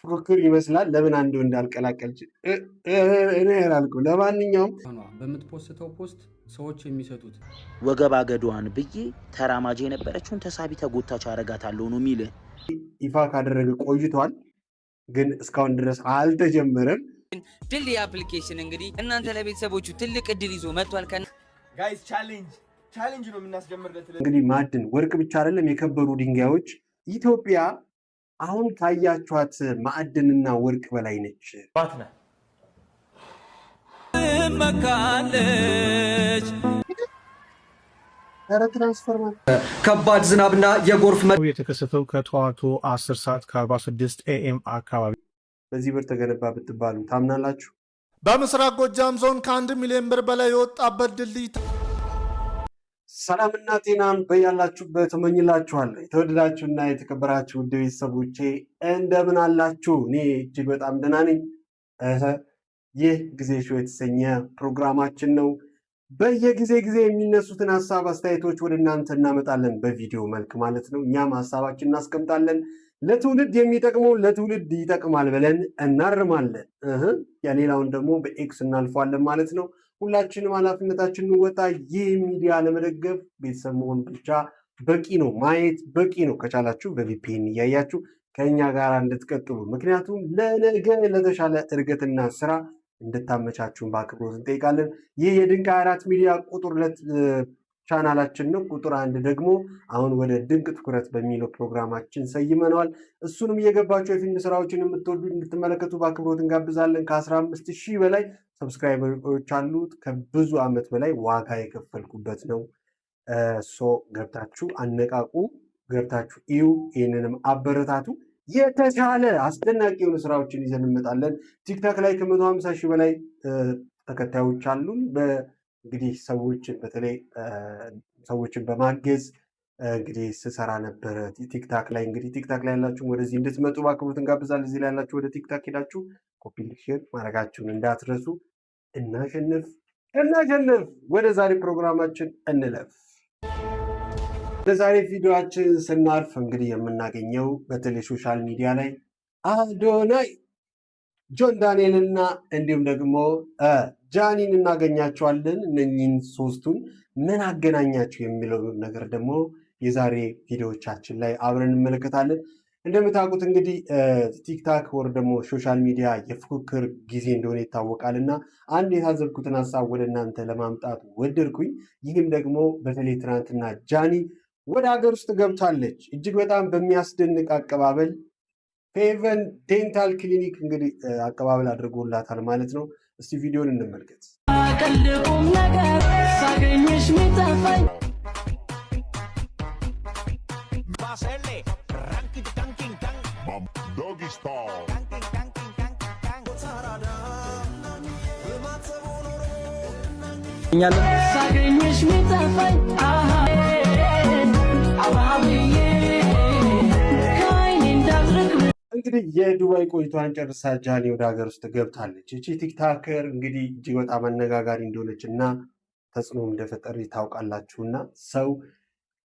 ፉክክር ይመስላል። ለምን አንድ ወንድ አልቀላቀልች እኔ ያላልኩ። ለማንኛውም በምትፖስተው ፖስት ሰዎች የሚሰጡት ወገብ አገዷን ብዬ ተራማጅ የነበረችውን ተሳቢ ተጎታች አረጋታለሁ ነው የሚል ይፋ ካደረገ ቆይቷል፣ ግን እስካሁን ድረስ አልተጀመረም። ድል የአፕሊኬሽን እንግዲህ እናንተ ለቤተሰቦቹ ትልቅ እድል ይዞ መጥቷል። ጋይስ ቻሌንጅ ነው የምናስጀምርለት። እንግዲህ ማዕድን ወርቅ ብቻ አይደለም፣ የከበሩ ድንጋዮች ኢትዮጵያ አሁን ካያችኋት ማዕድንና ወርቅ በላይ ነች። ባትነ መካለች ትራንስፎርመር ከባድ ዝናብና የጎርፍ የተከሰተው ከጠዋቱ 10 ሰዓት ከ46 ኤኤም አካባቢ በዚህ ብር ተገነባ ብትባሉ ታምናላችሁ? በምስራቅ ጎጃም ዞን ከ1 ሚሊዮን ብር በላይ የወጣበት ድልድይ። ሰላምና ጤናን በያላችሁበት እመኝላችኋለሁ። የተወደዳችሁና የተከበራችሁ ውድ ቤተሰቦቼ እንደምን አላችሁ? እኔ እጅግ በጣም ደህና ነኝ። ይህ ጊዜ ሾው የተሰኘ ፕሮግራማችን ነው። በየጊዜ የሚነሱትን ሀሳብ አስተያየቶች ወደ እናንተ እናመጣለን፣ በቪዲዮ መልክ ማለት ነው። እኛም ሀሳባችን እናስቀምጣለን። ለትውልድ የሚጠቅመው ለትውልድ ይጠቅማል ብለን እናርማለን። የሌላውን ደግሞ በኤክስ እናልፈዋለን ማለት ነው። ሁላችንም ኃላፊነታችን እንወጣ። ይህ ሚዲያ ለመደገፍ ቤተሰብ መሆን ብቻ በቂ ነው፣ ማየት በቂ ነው። ከቻላችሁ በቪፒኤን እያያችሁ ከእኛ ጋር እንድትቀጥሉ፣ ምክንያቱም ለነገ ለተሻለ እድገትና ስራ እንድታመቻችሁን በአክብሮት እንጠይቃለን። ይህ የድንቅ 24 ሚዲያ ቁጥር 2 ቻናላችን ነው። ቁጥር 1 ደግሞ አሁን ወደ ድንቅ ትኩረት በሚለው ፕሮግራማችን ሰይመነዋል። እሱንም እየገባችሁ የፊልም ስራዎችን የምትወዱ እንድትመለከቱ በአክብሮት እንጋብዛለን። ከ15,000 በላይ ሰብስክራይበሮች አሉት። ከብዙ ዓመት በላይ ዋጋ የከፈልኩበት ነው። ገብታችሁ አነቃቁ፣ ገብታችሁ እዩ፣ ይህንንም አበረታቱ። የተሻለ አስደናቂ የሆኑ ስራዎችን ይዘን እንመጣለን። ቲክታክ ላይ ከ150,000 በላይ ተከታዮች አሉን። እንግዲህ በተለይ ሰዎችን በማገዝ እንግዲህ ስሰራ ነበረ ቲክታክ ላይ። እንግዲህ ቲክታክ ላይ ያላችሁ ወደዚህ እንድትመጡ በአክብሮት እንጋብዛለን። እዚህ ላይ ያላችሁ ወደ ቲክታክ ሄዳችሁ ኮፒ ሼር ማድረጋችሁን እንዳትረሱ። እናሸንፍ። ወደ ዛሬ ፕሮግራማችን እንለፍ። ወደ ዛሬ ቪዲዮአችን ስናልፍ እንግዲህ የምናገኘው በተለይ ሶሻል ሚዲያ ላይ አዶናይ ጆን ዳንኤልና እንዲሁም ደግሞ ጃኒን እናገኛቸዋለን። እነኚህን ሶስቱን ምን አገናኛቸው የሚለው ነገር ደግሞ የዛሬ ቪዲዮዎቻችን ላይ አብረን እንመለከታለን። እንደምታውቁት እንግዲህ ቲክታክ ወር ደግሞ ሶሻል ሚዲያ የፉክክር ጊዜ እንደሆነ ይታወቃል እና አንድ የታዘብኩትን ሀሳብ ወደ እናንተ ለማምጣት ወደድኩኝ። ይህም ደግሞ በተለይ ትናንትና ጃኒ ወደ ሀገር ውስጥ ገብታለች። እጅግ በጣም በሚያስደንቅ አቀባበል ፌቨን ዴንታል ክሊኒክ እንግዲህ አቀባበል አድርጎላታል ማለት ነው። እስቲ ቪዲዮን እንመልከት። እንግዲህ የዱባይ ቆይቷን ጨርሳ ጃኒ ወደ ሀገር ውስጥ ገብታለች። እቺ ቲክታከር እንግዲህ እጅግ በጣም አነጋጋሪ እንደሆነች እና ተጽዕኖ እንደፈጠር ታውቃላችሁና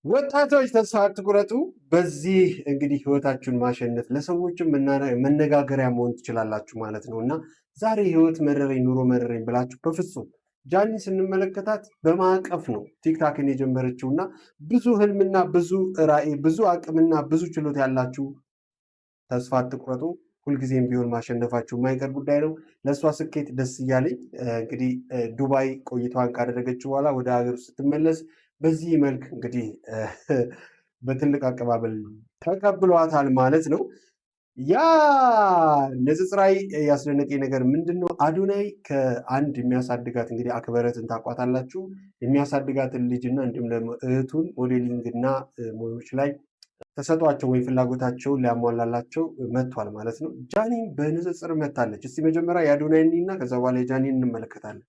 ወጣቶች ተስፋ አትቁረጡ። በዚህ እንግዲህ ህይወታችሁን ማሸነፍ ለሰዎችም መነጋገሪያ መሆን ትችላላችሁ ማለት ነው እና ዛሬ ህይወት መረረኝ ኑሮ መረረኝ ብላችሁ በፍጹም ጃኒ ስንመለከታት በማዕቀፍ ነው ቲክታክን የጀመረችው እና ብዙ ህልምና ብዙ ራዕይ ብዙ አቅምና ብዙ ችሎታ ያላችሁ ተስፋ አትቁረጡ። ሁልጊዜም ቢሆን ማሸነፋችሁ የማይቀር ጉዳይ ነው። ለእሷ ስኬት ደስ እያለኝ እንግዲህ ዱባይ ቆይታዋን ካደረገችው በኋላ ወደ ሀገር ስትመለስ በዚህ መልክ እንግዲህ በትልቅ አቀባበል ተቀብሏታል ማለት ነው። ያ ንጽጽራዊ ያስደነቀኝ ነገር ምንድን ነው? አዶናይ ከአንድ የሚያሳድጋት እንግዲህ አክበረትን ታቋታላችሁ የሚያሳድጋትን ልጅና እንዲሁም ደግሞ እህቱን ሞዴሊንግ እና ሞዮች ላይ ተሰጧቸው ወይም ፍላጎታቸውን ሊያሟላላቸው መጥቷል ማለት ነው። ጃኒን በንጽጽር መታለች። እስቲ መጀመሪያ የአዶናይን እና ከዛ በኋላ የጃኒን እንመለከታለን።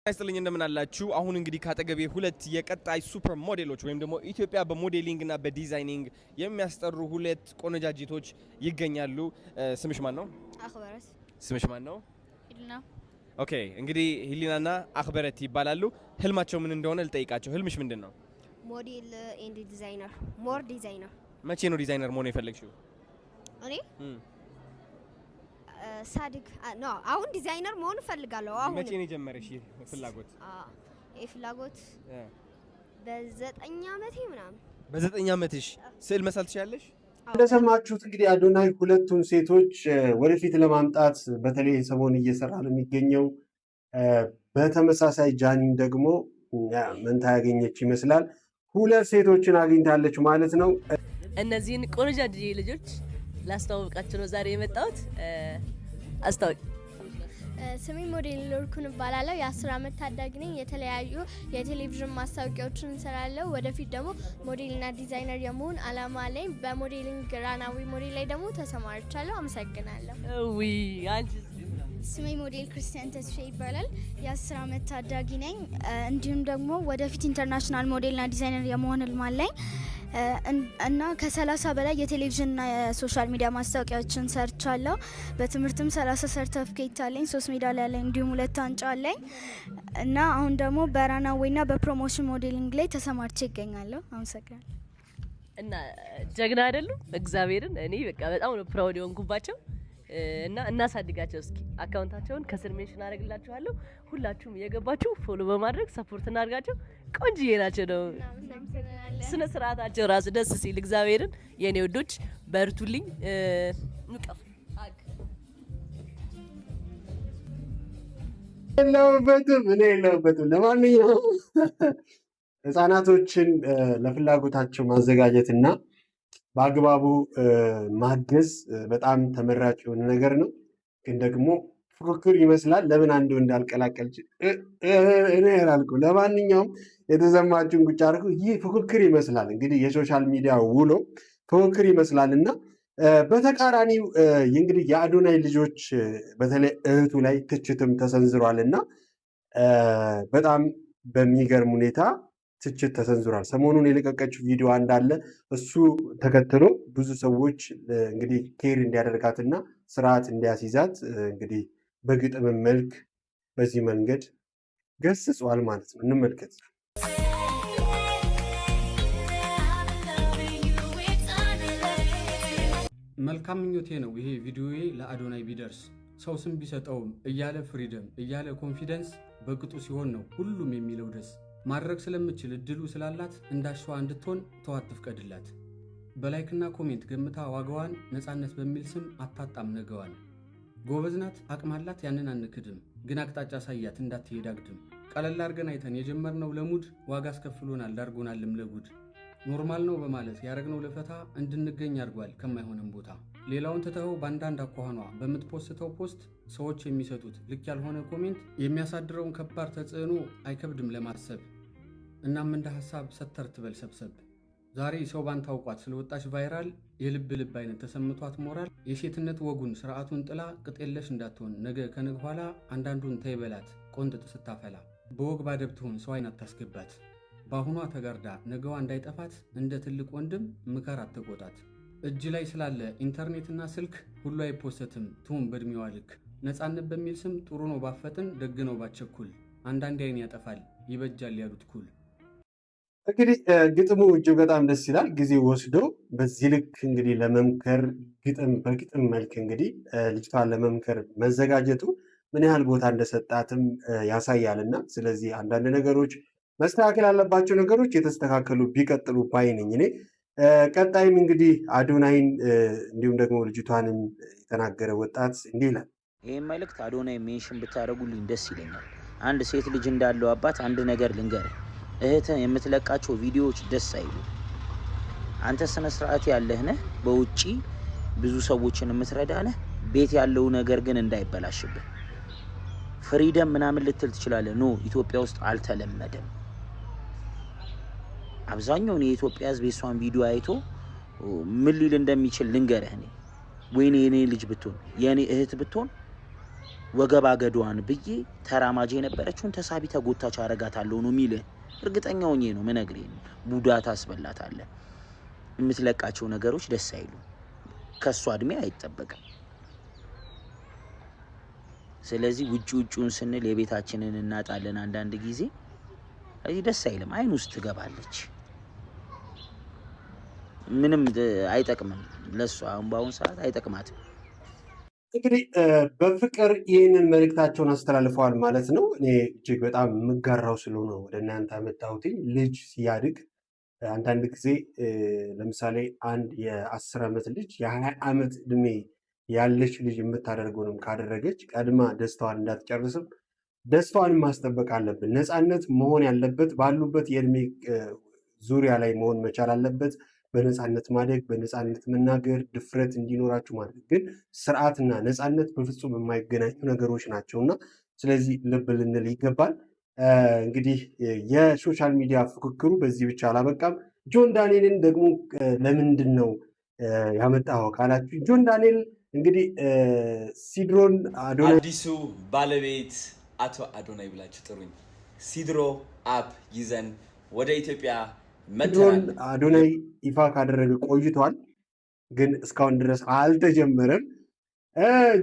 አይስጥልኝ እንደምን አላችሁ? አሁን እንግዲህ ካጠገቤ ሁለት የቀጣይ ሱፐር ሞዴሎች ወይም ደግሞ ኢትዮጵያ በሞዴሊንግ እና በዲዛይኒንግ የሚያስጠሩ ሁለት ቆነጃጅቶች ይገኛሉ። ስምሽ ማን ነው? አክበረት። ስምሽ ማን ነው? ሂሊና። ኦኬ እንግዲህ ሂሊናና አክበረት ይባላሉ። ህልማቸው ምን እንደሆነ ልጠይቃቸው። ህልምሽ ምንድን ነው? ሞዴል ኤንድ ዲዛይነር። ሞር ዲዛይነር። መቼ ነው ዲዛይነር መሆን የፈለግሽው? እኔ ሳድግ ነው አሁን ዲዛይነር መሆን እፈልጋለሁ። አሁን መቼ ነው የጀመረሽ ፍላጎት? ፍላጎት በ9 ዓመቴ ምናምን። በ9 ዓመትሽ ስዕል መሳል ትችያለሽ? እንደሰማችሁት እንግዲህ አዶናይ ሁለቱን ሴቶች ወደፊት ለማምጣት በተለይ ሰሞኑን እየሰራ ነው የሚገኘው። በተመሳሳይ ጃኒን ደግሞ መንታ ያገኘች ይመስላል። 2 ሴቶችን አግኝታለች ማለት ነው። እነዚህን ቆነጃጅ ልጆች ላስተዋወቃችሁ ነው ዛሬ የመጣሁት። አስተዋውቂ። ስሜ ሞዴል ሎርኩን እባላለሁ። የ10 ዓመት ታዳጊ ነኝ። የተለያዩ የቴሌቪዥን ማስታወቂያዎችን እንሰራለሁ። ወደፊት ደግሞ ሞዴልና ዲዛይነር የመሆን አላማ ላይ በሞዴሊንግ ራናዊ ሞዴል ላይ ደግሞ ተሰማርቻለሁ። አመሰግናለሁ። ስሜ ሞዴል ክርስቲያን ተስፋ ይባላል። የ10 ዓመት ታዳጊ ነኝ። እንዲሁም ደግሞ ወደፊት ኢንተርናሽናል ሞዴልና ዲዛይነር የመሆን ህልም አለኝ እና ከ30 በላይ የቴሌቪዥንና የሶሻል ሚዲያ ማስታወቂያዎችን ሰርቻለሁ። በትምህርትም 30 ሰርተፊኬት አለኝ፣ 3 ሜዳሊያ አለኝ፣ እንዲሁም 2 ዋንጫ አለኝ እና አሁን ደግሞ በራናዌይና በፕሮሞሽን ሞዴሊንግ ላይ ተሰማርቼ ይገኛለሁ። አመሰግናለሁ። እና ጀግና አይደሉም? እግዚአብሔርን እኔ በቃ በጣም ነው ፕራውድ የሆንኩባቸው እና እናሳድጋቸው። እስኪ አካውንታቸውን ከስር ሜንሽን አደርግላችኋለሁ። ሁላችሁም እየገባችሁ ፎሎ በማድረግ ሰፖርት እናድርጋቸው። ቆንጆዬ ናቸው ነው ስነ ስርዓታቸው ራሱ ደስ ሲል እግዚአብሔርን የኔ ወዶች በርቱልኝ። ንቀፍ የለውበትም። ለማንኛውም ህፃናቶችን ለፍላጎታቸው ማዘጋጀትና በአግባቡ ማገዝ በጣም ተመራጭ የሆነ ነገር ነው። ግን ደግሞ ፉክክር ይመስላል። ለምን አንድ ወንድ አልቀላቀልች እኔ ያላልኩ። ለማንኛውም የተሰማችሁን ቁጭ አድርጉ። ይህ ፉክክር ይመስላል እንግዲህ የሶሻል ሚዲያ ውሎ ፉክክር ይመስላል እና በተቃራኒው እንግዲህ የአዶናይ ልጆች በተለይ እህቱ ላይ ትችትም ተሰንዝሯል እና በጣም በሚገርም ሁኔታ ትችት ተሰንዝሯል። ሰሞኑን የለቀቀችው ቪዲዮ እንዳለ እሱ ተከትሎ ብዙ ሰዎች እንግዲህ ኬር እንዲያደርጋትና ስርዓት እንዲያስይዛት እንግዲህ በግጥም መልክ በዚህ መንገድ ገስጿል ማለት ነው። እንመልከት። መልካም ምኞቴ ነው ይሄ ቪዲዮዬ ለአዶናይ ቢደርስ። ሰው ስም ቢሰጠውም እያለ ፍሪደም እያለ ኮንፊደንስ በቅጡ ሲሆን ነው ሁሉም የሚለው ደስ። ማድረግ ስለምችል እድሉ ስላላት እንዳሸዋ እንድትሆን ተዋት ትፍቀድላት። በላይክና ኮሜንት ገምታ ዋጋዋን ነፃነት በሚል ስም አታጣም ነገዋን። ጎበዝናት አቅማላት ያንን አንክድም፣ ግን አቅጣጫ ሳያት እንዳትሄድ አግድም። ቀለል አድርገን አይተን የጀመርነው ለሙድ ዋጋ አስከፍሎናል ዳርጎናልም ለጉድ። ኖርማል ነው በማለት ያረግነው ለፈታ እንድንገኝ አድርጓል ከማይሆንም ቦታ። ሌላውን ትተው በአንዳንድ አኳኋኗ በምትፖስተው ፖስት ሰዎች የሚሰጡት ልክ ያልሆነ ኮሜንት የሚያሳድረውን ከባድ ተጽዕኖ አይከብድም ለማሰብ። እናም እንደ ሐሳብ ሰተር ትበል ሰብሰብ። ዛሬ ሰው ባንተ አውቋት ስለወጣች ቫይራል የልብ ልብ አይነት ተሰምቷት ሞራል የሴትነት ወጉን ስርዓቱን ጥላ ቅጤለሽ እንዳትሆን ነገ ከነግ ኋላ አንዳንዱን ተይበላት ቆንጥጥ ስታፈላ። በወግ ባደብ ትሆን ሰው አይን አታስገባት። በአሁኗ ተጋርዳ ነገዋ እንዳይጠፋት እንደ ትልቅ ወንድም ምከር አትቆጣት። እጅ ላይ ስላለ ኢንተርኔትና ስልክ ሁሉ አይፖሰትም ትሁን በእድሜዋ ልክ። ነፃነት በሚል ስም ጥሩ ነው ባፈጥን ደግ ነው ባቸኩል። አንዳንድ አይን ያጠፋል ይበጃል ያሉት ኩል። እንግዲህ ግጥሙ እጅግ በጣም ደስ ይላል። ጊዜ ወስዶ በዚህ ልክ እንግዲህ ለመምከር በግጥም መልክ እንግዲህ ልጅቷን ለመምከር መዘጋጀቱ ምን ያህል ቦታ እንደሰጣትም ያሳያልና ስለዚህ አንዳንድ ነገሮች መስተካከል ያለባቸው ነገሮች የተስተካከሉ ቢቀጥሉ ባይ ነኝ እኔ። ቀጣይም እንግዲህ አዶናይን እንዲሁም ደግሞ ልጅቷንም የተናገረ ወጣት እንዲህ ይላል። ይህም መልእክት አዶናይ ሜንሽን ብታደርጉልኝ ደስ ይለኛል። አንድ ሴት ልጅ እንዳለው አባት አንድ ነገር ልንገርህ፣ እህትህ የምትለቃቸው ቪዲዮዎች ደስ አይሉ። አንተ ስነ ስርዓት ያለህ ነህ፣ በውጪ ብዙ ሰዎችን የምትረዳ ነህ። ቤት ያለው ነገር ግን እንዳይበላሽብህ። ፍሪደም ምናምን ልትል ትችላለህ። ኖ ኢትዮጵያ ውስጥ አልተለመደም። አብዛኛውን የኢትዮጵያ ሕዝብ የሷን ቪዲዮ አይቶ ምን ሊል እንደሚችል ልንገርህ። እኔ ወይኔ የኔ ልጅ ብትሆን የኔ እህት ብትሆን ወገባ ገዷን ብዬ ተራማጅ የነበረችውን ተሳቢ ተጎታች አረጋታለሁ ነው የሚልህ። እርግጠኛ ሆኜ ነው ምነግርህ። ቡዳ ታስበላታለህ። የምትለቃቸው ነገሮች ደስ አይሉ። ከሷ እድሜ አይጠበቅም። ስለዚህ ውጪውን ስንል የቤታችንን እናጣለን አንዳንድ ጊዜ። እዚህ ደስ አይልም። አይን ውስጥ ትገባለች። ምንም አይጠቅምም ለሷ አሁን በአሁን ሰዓት አይጠቅማትም። እንግዲህ በፍቅር ይህንን መልእክታቸውን አስተላልፈዋል ማለት ነው። እኔ እጅግ በጣም የምጋራው ስለሆነ ወደ እናንተ አመጣሁትኝ። ልጅ ሲያድግ አንዳንድ ጊዜ ለምሳሌ አንድ የ10 ዓመት ልጅ የ20 ዓመት እድሜ ያለች ልጅ የምታደርገውንም ካደረገች ቀድማ ደስታዋን እንዳትጨርስም ደስታዋን ማስጠበቅ አለብን። ነፃነት መሆን ያለበት ባሉበት የእድሜ ዙሪያ ላይ መሆን መቻል አለበት። በነፃነት ማደግ፣ በነፃነት መናገር፣ ድፍረት እንዲኖራችሁ ማድረግ። ግን ስርዓትና ነፃነት በፍጹም የማይገናኙ ነገሮች ናቸውና ስለዚህ ልብ ልንል ይገባል። እንግዲህ የሶሻል ሚዲያ ፉክክሩ በዚህ ብቻ አላበቃም። ጆን ዳንኤልን ደግሞ ለምንድን ነው ያመጣኸው ካላችሁ፣ ጆን ዳንኤል እንግዲህ ሲድሮን አዶናይ አዲሱ ባለቤት አቶ አዶናይ ብላችሁ ጥሩኝ። ሲድሮ አፕ ይዘን ወደ ኢትዮጵያ ሲድሮን አዶናይ ይፋ ካደረገ ቆይቷል፣ ግን እስካሁን ድረስ አልተጀመረም።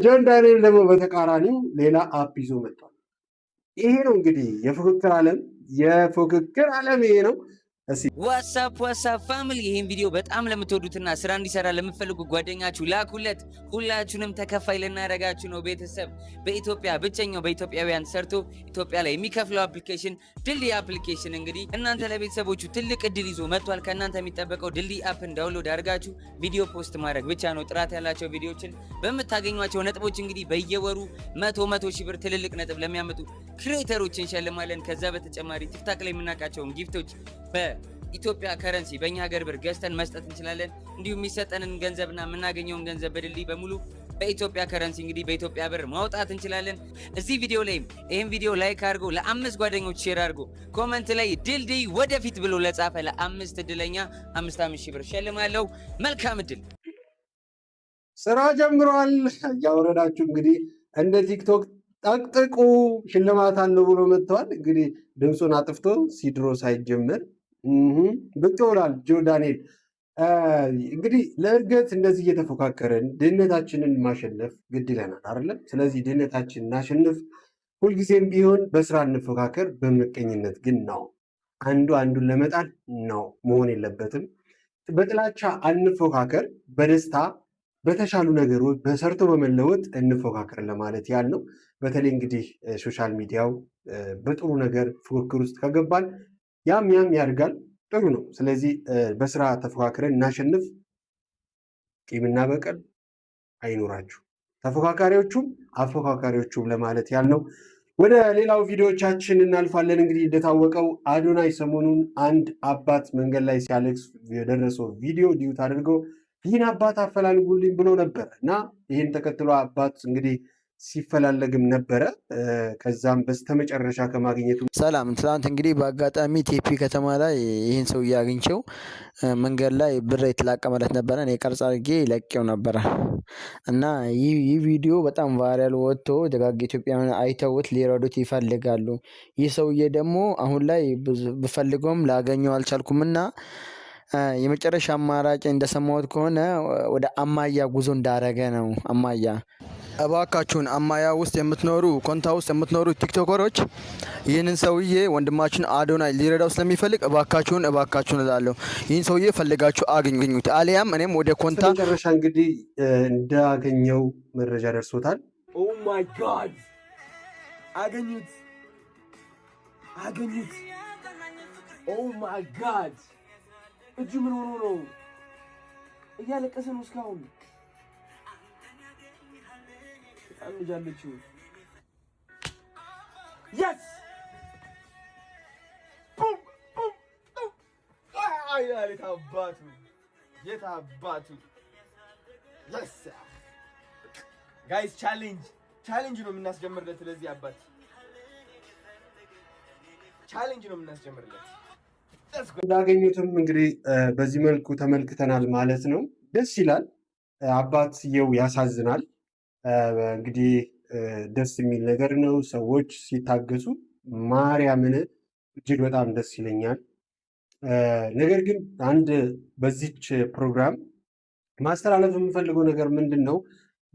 ጆን ዳንኤል ደግሞ በተቃራኒው ሌላ አፕ ይዞ መጥቷል። ይሄ ነው እንግዲህ የፉክክር ዓለም ይሄ ነው። ዋትሳፕ ፋሚሊ ይህን ቪዲዮ በጣም ለምትወዱትና ስራ እንዲሰራ ለምትፈልጉ ጓደኛችሁ ላኩለት። ሁላችሁንም ተከፋይ ልናደርጋችሁ ነው። ቤተሰብ በኢትዮጵያ ብቸኛው በኢትዮጵያውያን ሰርቶ ኢትዮጵያ ላይ የሚከፍለው አፕሊኬሽን ድልድይ አፕሊኬሽን እንግዲህ እናንተ ለቤተሰቦቹ ትልቅ እድል ይዞ መጥቷል። ከእናንተ የሚጠበቀው ድልድይ አፕን ዳውንሎድ አድርጋችሁ ቪዲዮ ፖስት ማድረግ ብቻ ነው። ጥራት ያላቸው ቪዲዮችን በምታገኟቸው ነጥቦች እንግዲህ በየወሩ 100 ሺህ ብር ትልልቅ ነጥብ ለሚያመጡ ክሬተሮች እንሸልማለን። ከዛ በተጨማሪ ቲክታክ ላይ የምናውቃቸውን ጊፍቶች በኢትዮጵያ ከረንሲ በእኛ ሀገር ብር ገዝተን መስጠት እንችላለን። እንዲሁም የሚሰጠንን ገንዘብና የምናገኘውን ገንዘብ በድልድይ በሙሉ በኢትዮጵያ ከረንሲ እንግዲህ በኢትዮጵያ ብር ማውጣት እንችላለን። እዚህ ቪዲዮ ላይም ይህን ቪዲዮ ላይክ አድርጎ ለ5 ጓደኞች ሼር አድርጎ ኮመንት ላይ ድልድይ ወደፊት ብሎ ለጻፈ ለ5 እድለኛ 5 ሺህ ብር ሸልማለሁ። መልካም እድል። ስራ ጀምሯል። እያወረዳችሁ እንግዲህ እንደ ቲክቶክ ጠቅጥቁ ሽልማት አለው ብሎ መጥተዋል። እንግዲህ ድምፁን አጥፍቶ ሲድሮ ሳይጀመር ብቅ ብሏል ጆ ዳንኤል። እንግዲህ ለእድገት እንደዚህ እየተፎካከረን ድህነታችንን ማሸነፍ ግድ ይለናል አይደለም? ስለዚህ ድህነታችንን እናሸንፍ። ሁልጊዜም ቢሆን በስራ እንፎካከር፣ በምቀኝነት ግን ነው። አንዱ አንዱን ለመጣል ነው መሆን የለበትም። በጥላቻ አንፎካከር፣ በደስታ በተሻሉ ነገሮች በሰርቶ በመለወጥ እንፎካከር ለማለት ያልነው። በተለይ እንግዲህ ሶሻል ሚዲያው በጥሩ ነገር ፉክክር ውስጥ ከገባን ያም ያድጋል፣ ጥሩ ነው። ስለዚህ በስራ ተፎካክረን እናሸንፍ። ቂምና በቀል አይኖራችሁ፣ ተፎካካሪዎቹም አፎካካሪዎቹም ለማለት ያልነው። ወደ ሌላው ቪዲዮቻችን እናልፋለን። እንግዲህ እንደታወቀው አዶናይ ሰሞኑን አንድ አባት መንገድ ላይ ሲያለቅስ የደረሰው ቪዲዮ ዲዩት አድርገው ይህን አባት አፈላልጉልኝ ብሎ ነበር እና ይህን ተከትሎ አባት እንግዲህ ሲፈላለግም ነበረ። ከዛም በስተመጨረሻ ከማግኘቱ ሰላም። ትናንት እንግዲህ በአጋጣሚ ቴፒ ከተማ ላይ ይህን ሰው አግኝቼው መንገድ ላይ ብር የተላቀመለት ነበረ። እኔ ቀርጻ አድርጌ ለቄው ነበረ እና ይህ ቪዲዮ በጣም ቫይራል ወጥቶ ደጋግ ኢትዮጵያውያን አይተውት ሊረዱት ይፈልጋሉ። ይህ ሰውዬ ደግሞ አሁን ላይ ብፈልገውም ላገኘው አልቻልኩም እና የመጨረሻ አማራጭ እንደሰማሁት ከሆነ ወደ አማያ ጉዞ እንዳረገ ነው። አማያ እባካችሁን አማያ ውስጥ የምትኖሩ ኮንታ ውስጥ የምትኖሩ ቲክቶከሮች ይህንን ሰውዬ ወንድማችን አዶናይ ሊረዳው ስለሚፈልግ እባካችሁን እላለሁ ይህን ሰውዬ ፈልጋችሁ አግኙት። አሊያም እኔም ወደ ኮንታ መጨረሻ እንግዲህ እንዳገኘው መረጃ ደርሶታል። ኦ ማይ ጋድ አገኙት። ኦ ማይ ጋድ እጁ ምን ሆኖ ነው? እያለቀሰ ነው እስካሁን። በጣም ልጅ አለችው። የስ የት አባቱ የስ ጋይስ ቻሌንጅ ነው የምናስጀምርለት። ለዚህ አባት ቻሌንጅ ነው የምናስጀምርለት። እንዳገኙትም እንግዲህ በዚህ መልኩ ተመልክተናል ማለት ነው። ደስ ይላል። አባትየው ያሳዝናል። እንግዲህ ደስ የሚል ነገር ነው። ሰዎች ሲታገሱ ማርያምን እጅግ በጣም ደስ ይለኛል። ነገር ግን አንድ በዚች ፕሮግራም ማስተላለፍ የምፈልገው ነገር ምንድን ነው፣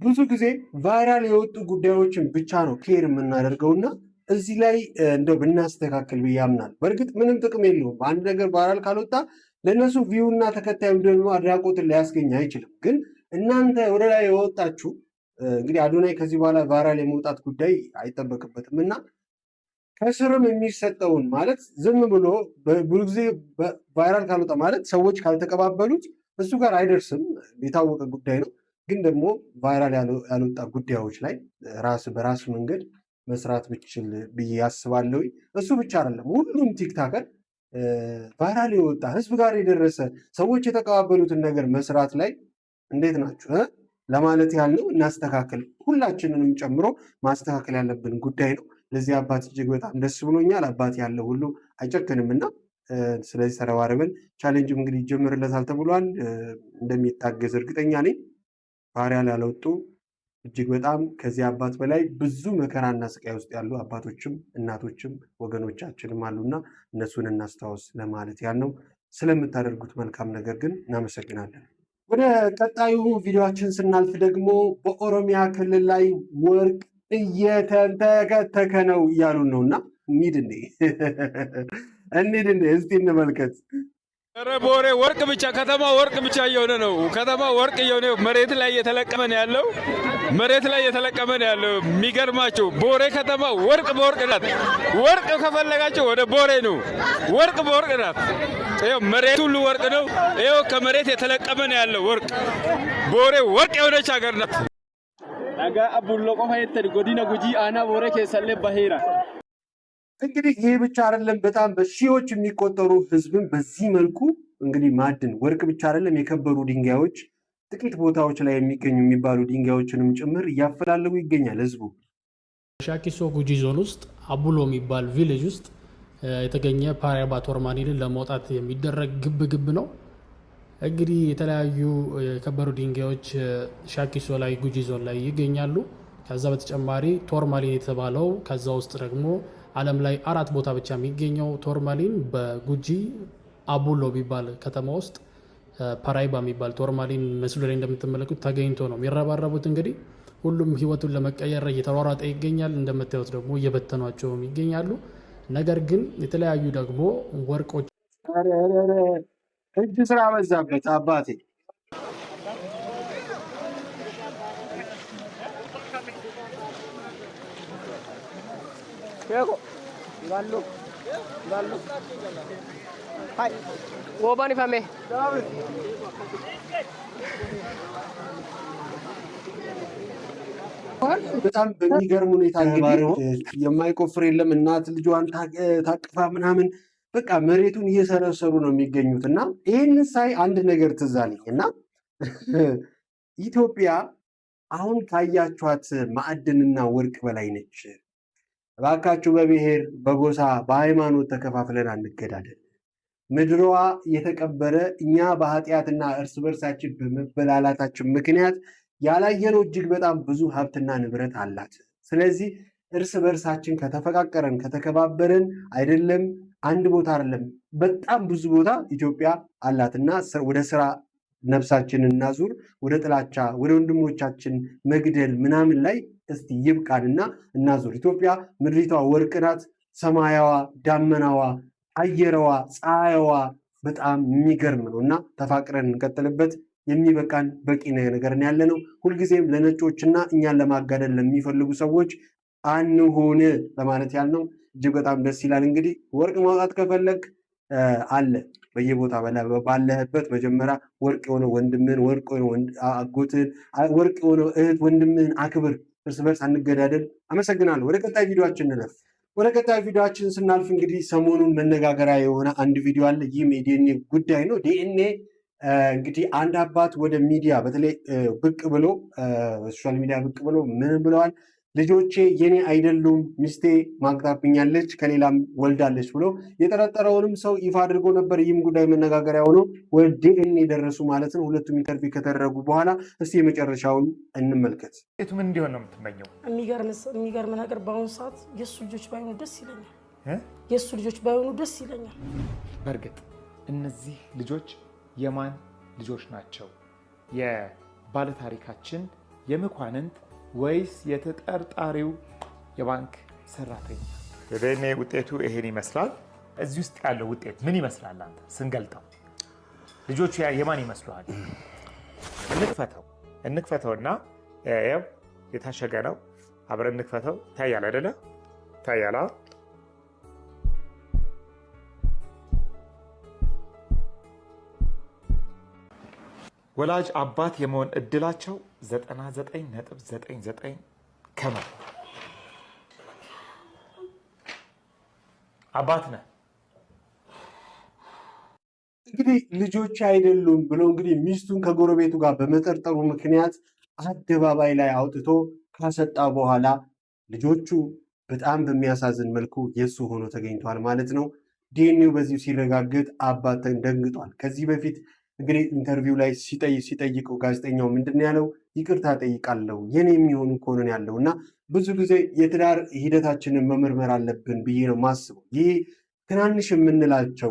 ብዙ ጊዜ ቫይራል የወጡ ጉዳዮችን ብቻ ነው ኬር የምናደርገውና እዚህ ላይ እንደው ብናስተካከል ብዬ አምናለሁ። በእርግጥ ምንም ጥቅም የለውም። አንድ ነገር ቫይራል ካልወጣ ለእነሱ ቪው እና ተከታዩ ደግሞ አድናቆትን ሊያስገኝ አይችልም። ግን እናንተ ወደ ላይ የወጣችሁ እንግዲህ አዶናይ ከዚህ በኋላ ቫይራል የመውጣት ጉዳይ አይጠበቅበትም እና ከስርም የሚሰጠውን ማለት ዝም ብሎ ብዙ ጊዜ ቫይራል ካልወጣ ማለት ሰዎች ካልተቀባበሉት እሱ ጋር አይደርስም፣ የታወቀ ጉዳይ ነው። ግን ደግሞ ቫይራል ያልወጣ ጉዳዮች ላይ በራሱ መንገድ መስራት ብችል ብዬ ያስባለሁ። እሱ ብቻ አይደለም፣ ሁሉም ቲክታከር ቫይራል የወጣ ህዝብ ጋር የደረሰ ሰዎች የተቀባበሉትን ነገር መስራት ላይ እንዴት ናችሁ ለማለት ያህል ነው። እናስተካከል፣ ሁላችንንም ጨምሮ ማስተካከል ያለብን ጉዳይ ነው። ለዚህ አባት እጅግ በጣም ደስ ብሎኛል። አባት ያለው ሁሉ አይጨክንም እና ስለዚህ ተረባርበን ቻሌንጅም እንግዲህ ይጀምርለታል ተብሏል። እንደሚታገዝ እርግጠኛ ነኝ። ቫይራል ያልወጡ እጅግ በጣም ከዚህ አባት በላይ ብዙ መከራና ስቃይ ውስጥ ያሉ አባቶችም እናቶችም ወገኖቻችንም አሉና እነሱን እናስታውስ ለማለት ያልነው። ስለምታደርጉት መልካም ነገር ግን እናመሰግናለን። ወደ ቀጣዩ ቪዲዮችን ስናልፍ ደግሞ በኦሮሚያ ክልል ላይ ወርቅ እየተንተከተከ ነው እያሉን ነው እና እንሂድ እንዴ እስቲ እንመልከት። ኧረ ቦሬ ወርቅ ብቻ ከተማ ወርቅ ብቻ እየሆነ ነው። ከተማ ወርቅ እየሆነ መሬት ላይ እየተለቀመ ነው ያለው። የሚገርማችሁ ቦሬ ከተማ ወርቅ በወርቅ ናት። ወርቅ ከፈለጋችሁ ወደ ቦሬ ነው። ወርቅ በወርቅ ናት። ይኸው መሬት ሁሉ ወርቅ ነው። ይኸው ከመሬት የተለቀመ ነው ያለው ወርቅ። ቦሬ ወርቅ የሆነች ሀገር ናት። ናጋ አቡሎ ቆፋ የተድ ጎዲና ጉጂ አና ቦሬ ከሰለ ባሄራ እንግዲህ ይህ ብቻ አይደለም። በጣም በሺዎች የሚቆጠሩ ህዝብን በዚህ መልኩ እንግዲህ ማዕድን ወርቅ ብቻ አይደለም፣ የከበሩ ድንጋዮች ጥቂት ቦታዎች ላይ የሚገኙ የሚባሉ ድንጋዮችንም ጭምር እያፈላለጉ ይገኛል ህዝቡ። ሻኪሶ ጉጂ ዞን ውስጥ አቡሎ የሚባል ቪሌጅ ውስጥ የተገኘ ፓሪያባ ቶርማሊንን ለማውጣት የሚደረግ ግብ ነው። እንግዲህ የተለያዩ የከበሩ ድንጋዮች ሻኪሶ ላይ ጉጂ ዞን ላይ ይገኛሉ። ከዛ በተጨማሪ ቶርማሊን የተባለው ከዛ ውስጥ ደግሞ ዓለም ላይ 4 ቦታ ብቻ የሚገኘው ቶርማሊን በጉጂ አቡሎ የሚባል ከተማ ውስጥ ፓራይባ የሚባል ቶርማሊን ምስሉ ላይ እንደምትመለከቱት ተገኝቶ ነው የሚረባረቡት። እንግዲህ ሁሉም ህይወቱን ለመቀየር እየተሯሯጠ ይገኛል። እንደምታዩት ደግሞ እየበተኗቸውም ይገኛሉ። ነገር ግን የተለያዩ ደግሞ ወርቆች እጅ ስራ በዛበት አባቴ በጣም በሚገርም ሁኔታ የማይቆፍር የለም። እናት ልጇን ታቅፋ ምናምን በቃ መሬቱን እየሰረሰሩ ነው የሚገኙት እና ይህን ሳይ አንድ ነገር ትዝ አለኝ እና ኢትዮጵያ አሁን ካያችኋት ማዕድንና ወርቅ በላይ ነች። እባካችሁ በብሔር በጎሳ በሃይማኖት ተከፋፍለን አንገዳደል። ምድሯ የተቀበረ እኛ በኃጢአትና እርስ በርሳችን በመበላላታችን ምክንያት ያላየነው እጅግ በጣም ብዙ ሀብትና ንብረት አላት። ስለዚህ እርስ በርሳችን ከተፈቃቀረን ከተከባበረን አይደለም አንድ ቦታ አይደለም በጣም ብዙ ቦታ ኢትዮጵያ አላትና ወደ ስራ ነፍሳችንን እናዙር። ወደ ጥላቻ ወደ ወንድሞቻችን መግደል ምናምን ላይ እስቲ ይብቃንና እናዙር። ኢትዮጵያ ምድሪቷ ወርቅ ናት። ሰማያዋ፣ ዳመናዋ፣ አየረዋ፣ ፀሐይዋ በጣም የሚገርም ነው እና ተፋቅረን እንቀጥልበት። የሚበቃን በቂ ነገር ያለ ነው። ሁልጊዜም ለነጮችና እኛን ለማጋደል ለሚፈልጉ ሰዎች አንሆን ለማለት ያልነው። እጅግ በጣም ደስ ይላል። እንግዲህ ወርቅ ማውጣት ከፈለግ አለ በየቦታ ባለህበት መጀመሪያ ወርቅ የሆነ ወንድምህን፣ ወርቅ የሆነ አጎትህን፣ ወርቅ የሆነ እህት ወንድምህን አክብር። እርስ በርስ አንገዳደል። አመሰግናለሁ። ወደ ቀጣይ ቪዲዮችን እንለፍ። ወደ ቀጣይ ቪዲዮችን ስናልፍ እንግዲህ ሰሞኑን መነጋገሪያ የሆነ አንድ ቪዲዮ አለ። ይህም የዲኤንኤ ጉዳይ ነው። ዲኤንኤ እንግዲህ አንድ አባት ወደ ሚዲያ በተለይ ብቅ ብሎ ሶሻል ሚዲያ ብቅ ብሎ ምን ብለዋል? ልጆቼ የኔ አይደሉም፣ ሚስቴ ማግታብኛለች፣ ከሌላም ወልዳለች ብሎ የጠረጠረውንም ሰው ይፋ አድርጎ ነበር። ይህም ጉዳይ መነጋገሪያ ሆኖ ወደ ዲኤንኤ ደረሱ ማለት ነው። ሁለቱም ኢንተርቪው ከተደረጉ በኋላ እስቲ የመጨረሻውን እንመልከት። ምን እንዲሆን ነው የምትመኘው? የሚገርም ነገር በአሁኑ ሰዓት የእሱ ልጆች ባይሆኑ ደስ ይለኛል። የእሱ ልጆች ባይሆኑ ደስ ይለኛል። በእርግጥ እነዚህ ልጆች የማን ልጆች ናቸው? የባለታሪካችን የመኳንንት ወይስ የተጠርጣሪው የባንክ ሰራተኛ? የዲኤንኤ ውጤቱ ይሄን ይመስላል። እዚህ ውስጥ ያለው ውጤት ምን ይመስላል አንተ ስንገልጠው? ልጆቹ የማን ይመስሉሃል? እንክፈተውና ያው የታሸገ ነው። አብረን እንክፈተው። ታያል አይደለ? ታያላ። ወላጅ አባት የመሆን እድላቸው 99.99 ከመቶ አባት ነህ። እንግዲህ ልጆች አይደሉም ብሎ እንግዲህ ሚስቱን ከጎረቤቱ ጋር በመጠርጠሩ ምክንያት አደባባይ ላይ አውጥቶ ካሰጣ በኋላ ልጆቹ በጣም በሚያሳዝን መልኩ የእሱ ሆኖ ተገኝቷል ማለት ነው። ዲኤንኤው በዚሁ ሲረጋገጥ አባትን ደንግጧል። ከዚህ በፊት እንግዲህ ኢንተርቪው ላይ ሲጠይቀው ጋዜጠኛው ምንድን ያለው? ይቅርታ ጠይቃለሁ የኔ የሚሆኑ ከሆነ ያለው እና ብዙ ጊዜ የትዳር ሂደታችንን መመርመር አለብን ብዬ ነው ማስበው። ይህ ትናንሽ የምንላቸው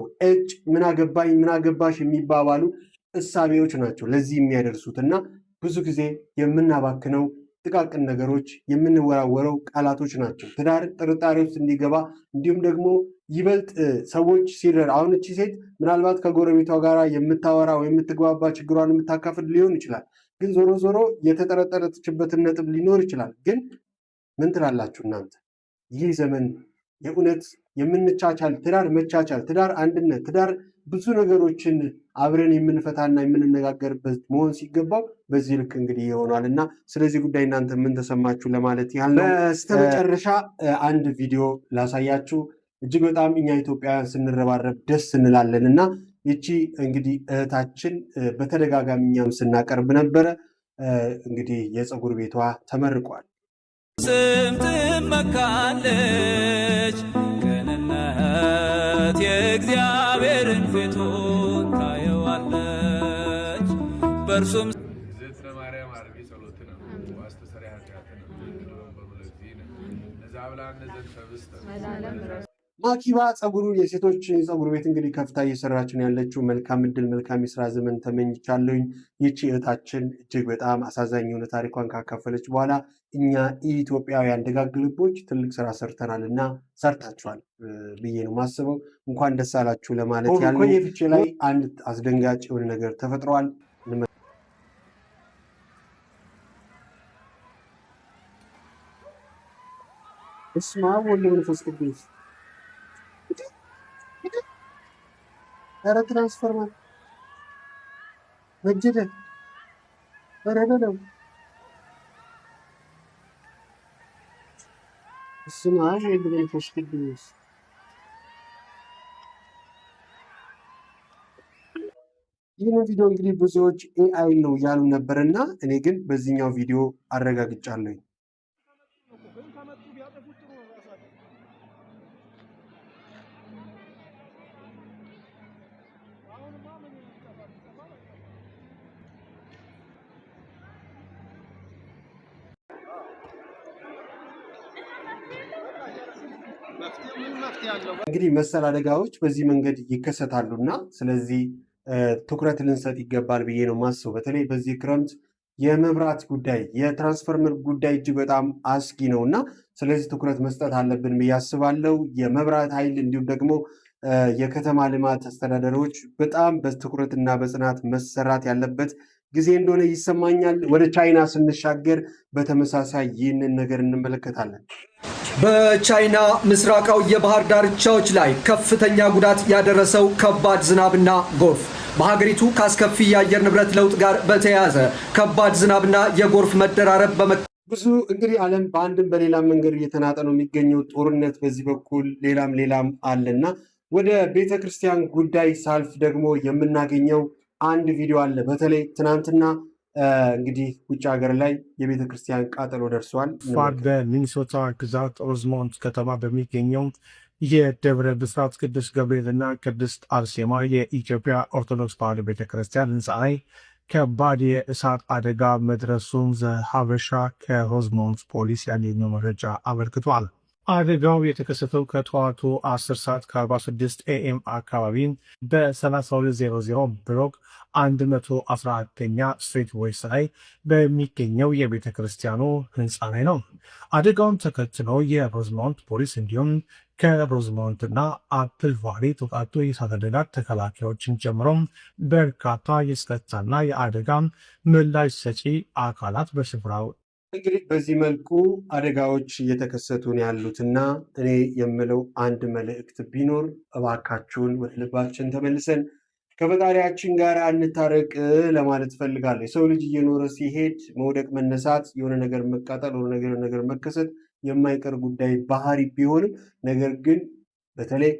ምን አገባኝ ምን አገባሽ የሚባባሉ እሳቤዎች ናቸው ለዚህ የሚያደርሱት እና ብዙ ጊዜ የምናባክነው ጥቃቅን ነገሮች የምንወራወረው ቃላቶች ናቸው ትዳር ጥርጣሬ ውስጥ እንዲገባ እንዲሁም ደግሞ ይበልጥ ሰዎች ሲረር አሁን እቺ ሴት ምናልባት ከጎረቤቷ ጋር የምታወራ ወይ የምትግባባ ችግሯን የምታካፍል ሊሆን ይችላል። ግን ዞሮ ዞሮ የተጠረጠረችበትን ነጥብ ሊኖር ይችላል። ግን ምን ትላላችሁ እናንተ? ይህ ዘመን የእውነት የምንቻቻል ትዳር መቻቻል፣ ትዳር አንድነት፣ ትዳር ብዙ ነገሮችን አብረን የምንፈታና የምንነጋገርበት መሆን ሲገባው በዚህ ልክ እንግዲህ ይሆናል እና ስለዚህ ጉዳይ እናንተ ምን ተሰማችሁ ለማለት ያህል ነው። በስተመጨረሻ አንድ ቪዲዮ ላሳያችሁ። እጅግ በጣም እኛ ኢትዮጵያውያን ስንረባረብ ደስ እንላለን እና ይቺ እንግዲህ እህታችን በተደጋጋሚ እኛም ስናቀርብ ነበረ። እንግዲህ የፀጉር ቤቷ ተመርቋል። ስም ትመካለች ቅንነት የእግዚአብሔርን ፊቱን ታየዋለች በእርሱም ማኪባ ፀጉሩ የሴቶች ፀጉር ቤት እንግዲህ ከፍታ እየሰራችን ያለችው መልካም እድል መልካም የስራ ዘመን ተመኝቻለሁኝ። ይቺ እህታችን እጅግ በጣም አሳዛኝ የሆነ ታሪኳን ካካፈለች በኋላ እኛ ኢትዮጵያውያን ደጋግ ልቦች ትልቅ ስራ ሰርተናል እና ሰርታችኋል ብዬ ነው ማስበው። እንኳን ደስ አላችሁ ለማለት ያለው። ፍቼ ላይ አንድ አስደንጋጭ የሆነ ነገር ተፈጥሯል። እስማ ወልድ መንፈስ ቅዱስ ኧረ ትራንስፈርመር መጀደ በረበለው እስማ ወልድ መንፈስ ቅዱስ ይህን ቪዲዮ እንግዲህ ብዙዎች ኤአይ ነው ያሉ ነበርና እኔ ግን በዚህኛው ቪዲዮ አረጋግጫለሁ። እንግዲህ መሰል አደጋዎች በዚህ መንገድ ይከሰታሉና ስለዚህ ትኩረት ልንሰጥ ይገባል ብዬ ነው ማስበው። በተለይ በዚህ ክረምት የመብራት ጉዳይ የትራንስፈርመር ጉዳይ እጅግ በጣም አስጊ ነው እና ስለዚህ ትኩረት መስጠት አለብን ብዬ አስባለሁ። የመብራት ኃይል እንዲሁም ደግሞ የከተማ ልማት አስተዳደሮች በጣም በትኩረትና በጽናት መሰራት ያለበት ጊዜ እንደሆነ ይሰማኛል። ወደ ቻይና ስንሻገር በተመሳሳይ ይህንን ነገር እንመለከታለን። በቻይና ምስራቃዊ የባህር ዳርቻዎች ላይ ከፍተኛ ጉዳት ያደረሰው ከባድ ዝናብና ጎርፍ በሀገሪቱ ከአስከፊ የአየር ንብረት ለውጥ ጋር በተያያዘ ከባድ ዝናብና የጎርፍ መደራረብ ብዙ እንግዲህ ዓለም በአንድም በሌላ መንገድ እየተናጠ ነው የሚገኘው። ጦርነት በዚህ በኩል ሌላም አለና ወደ ቤተ ክርስቲያን ጉዳይ ሳልፍ ደግሞ የምናገኘው አንድ ቪዲዮ አለ። በተለይ ትናንትና እንግዲህ ውጭ ሀገር ላይ የቤተ ክርስቲያን ቃጠሎ ደርሷል። በሚኒሶታ ግዛት ሮዝሞንት ከተማ በሚገኘው የደብረ ብስራት ቅዱስ ገብርኤልና ቅድስት አርሴማ የኢትዮጵያ ኦርቶዶክስ ተዋሕዶ ቤተክርስቲያን ህንፃ ላይ ከባድ የእሳት አደጋ መድረሱን ዘ ሀበሻ ከሮዝሞንት ፖሊስ ያገኘው መረጃ አመልክቷል። አደጋው የተከሰተው ከጠዋቱ 10 ሰዓት ከ46 ኤኤም አካባቢ በ3200 ብሎክ 114ኛ ስትሪት ዌስት ላይ በሚገኘው የቤተ ክርስቲያኑ ህንፃ ላይ ነው። አደጋውን ተከትሎ የሮዝማውንት ፖሊስ እንዲሁም ከሮዝማውንትና አፕል ቫሊ ተውጣጡ የእሳት አደጋ ተከላካዮችን ጨምሮ በርካታ የጸጥታና የአደጋ ምላሽ ሰጪ አካላት በስፍራው እንግዲህ በዚህ መልኩ አደጋዎች እየተከሰቱ ነው ያሉትና እኔ የምለው አንድ መልእክት ቢኖር እባካችሁን ወደ ልባችን ተመልሰን ከፈጣሪያችን ጋር እንታረቅ ለማለት ፈልጋለሁ። የሰው ልጅ እየኖረ ሲሄድ መውደቅ፣ መነሳት፣ የሆነ ነገር መቃጠል፣ የሆነ ነገር መከሰት የማይቀር ጉዳይ ባህሪ ቢሆንም ነገር ግን በተለይ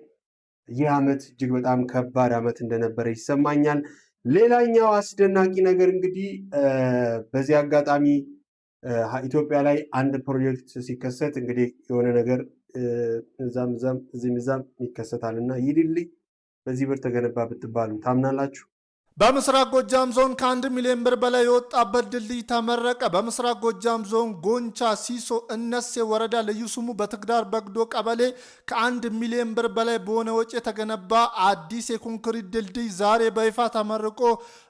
ይህ ዓመት እጅግ በጣም ከባድ ዓመት እንደነበረ ይሰማኛል። ሌላኛው አስደናቂ ነገር እንግዲህ በዚህ አጋጣሚ ኢትዮጵያ ላይ አንድ ፕሮጀክት ሲከሰት እንግዲህ የሆነ ነገር እዛም እዚህም ይከሰታል እና ይህ ድልድይ በዚህ ብር ተገነባ ብትባሉ ታምናላችሁ? በምስራቅ ጎጃም ዞን ከ1 ሚሊዮን ብር በላይ የወጣበት ድልድይ ተመረቀ። በምስራቅ ጎጃም ዞን ጎንቻ ሲሶ እነሴ ወረዳ ልዩ ስሙ በትግዳር በግዶ ቀበሌ ከ1 ሚሊዮን ብር በላይ በሆነ ወጪ የተገነባ አዲስ የኮንክሪት ድልድይ ዛሬ በይፋ ተመርቆ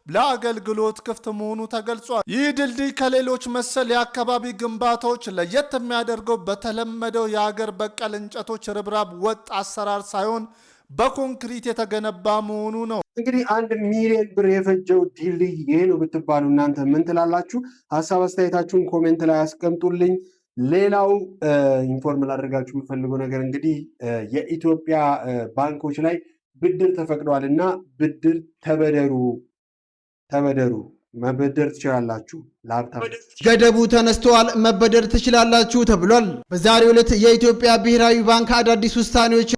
ለአገልግሎት ክፍት መሆኑ ተገልጿል። ይህ ድልድይ ከሌሎች መሰል የአካባቢ ግንባታዎች ለየት የሚያደርገው በተለመደው የሀገር በቀል እንጨቶች ርብራብ ወጥ አሰራር ሳይሆን በኮንክሪት የተገነባ መሆኑ ነው። እንግዲህ 1 ሚሊዮን ብር የፈጀው ድልድይ ይሄ ነው ብትባሉ እናንተ ምን ትላላችሁ? ሀሳብ አስተያየታችሁን ኮሜንት ላይ አስቀምጡልኝ። ሌላው ኢንፎርም ላደርጋችሁ የምፈልገው ነገር እንግዲህ የኢትዮጵያ ባንኮች ላይ ብድር ተፈቅዷል እና ብድር ተበደሩ መበደር ትችላላችሁ። ገደቡ ተነስተዋል፣ መበደር ትችላላችሁ ተብሏል። በዛሬው ዕለት የኢትዮጵያ ብሔራዊ ባንክ አዳዲስ ውሳኔዎች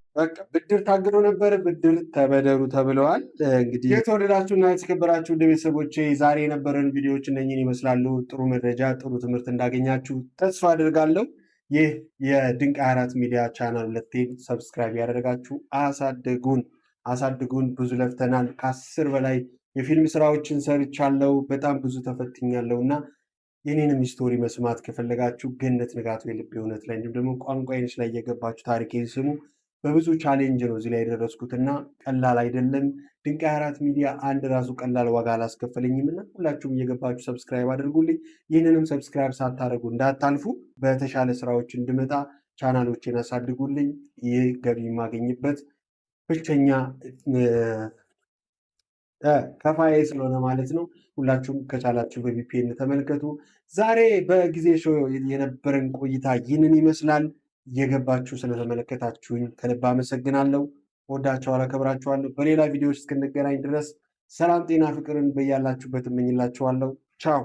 ብድር ታግዶ ነበር፣ ብድር ተበደሩ ተብለዋል። እንግዲህ የተወደዳችሁና የተከበራችሁ ቤተሰቦቼ ዛሬ የነበረን ቪዲዮዎች እነኝን ይመስላሉ። ጥሩ መረጃ፣ ጥሩ ትምህርት እንዳገኛችሁ ተስፋ አድርጋለሁ። ይህ የድንቅ 24 ሚዲያ ቻናል 2 ሰብስክራይብ ያደረጋችሁ አሳድጉን። ብዙ ለፍተናል። ከ10 በላይ የፊልም ስራዎችን ሰርቻለሁ። በጣም ብዙ ተፈትኛለሁ እና የኔንም ስቶሪ መስማት ከፈለጋችሁ ገነት ንጋቱ የልቤ እውነት ላይ እንዲሁም ደግሞ ቋንቋዬንች ላይ እየገባችሁ ታሪኬን ስሙ። በብዙ ቻሌንጅ ነው እዚህ ላይ የደረስኩትና ቀላል አይደለም። ድንቅ 24 ሚዲያ አንድ ራሱ ቀላል ዋጋ አላስከፈለኝም እና ሁላችሁም እየገባችሁ ሰብስክራይብ አድርጉልኝ። ይህንንም ሰብስክራይብ ሳታደርጉ እንዳታልፉ። በተሻለ ስራዎች እንድመጣ ቻናሎችን አሳድጉልኝ። ይህ ገቢ የማገኝበት ብቸኛ ከፋዬ ስለሆነ ማለት ነው። ሁላችሁም ከቻላችሁ በቪፒኤን ተመልከቱ። ዛሬ በጊዜ ሾው የነበረን ቆይታ ይህንን ይመስላል። እየገባችሁ ስለተመለከታችሁኝ ከልብ አመሰግናለሁ። ወዳችኋለሁ፣ አከብራችኋለሁ። በሌላ ቪዲዮዎች እስክንገናኝ ድረስ ሰላም፣ ጤና፣ ፍቅርን በያላችሁበት እመኝላችኋለሁ። ቻው።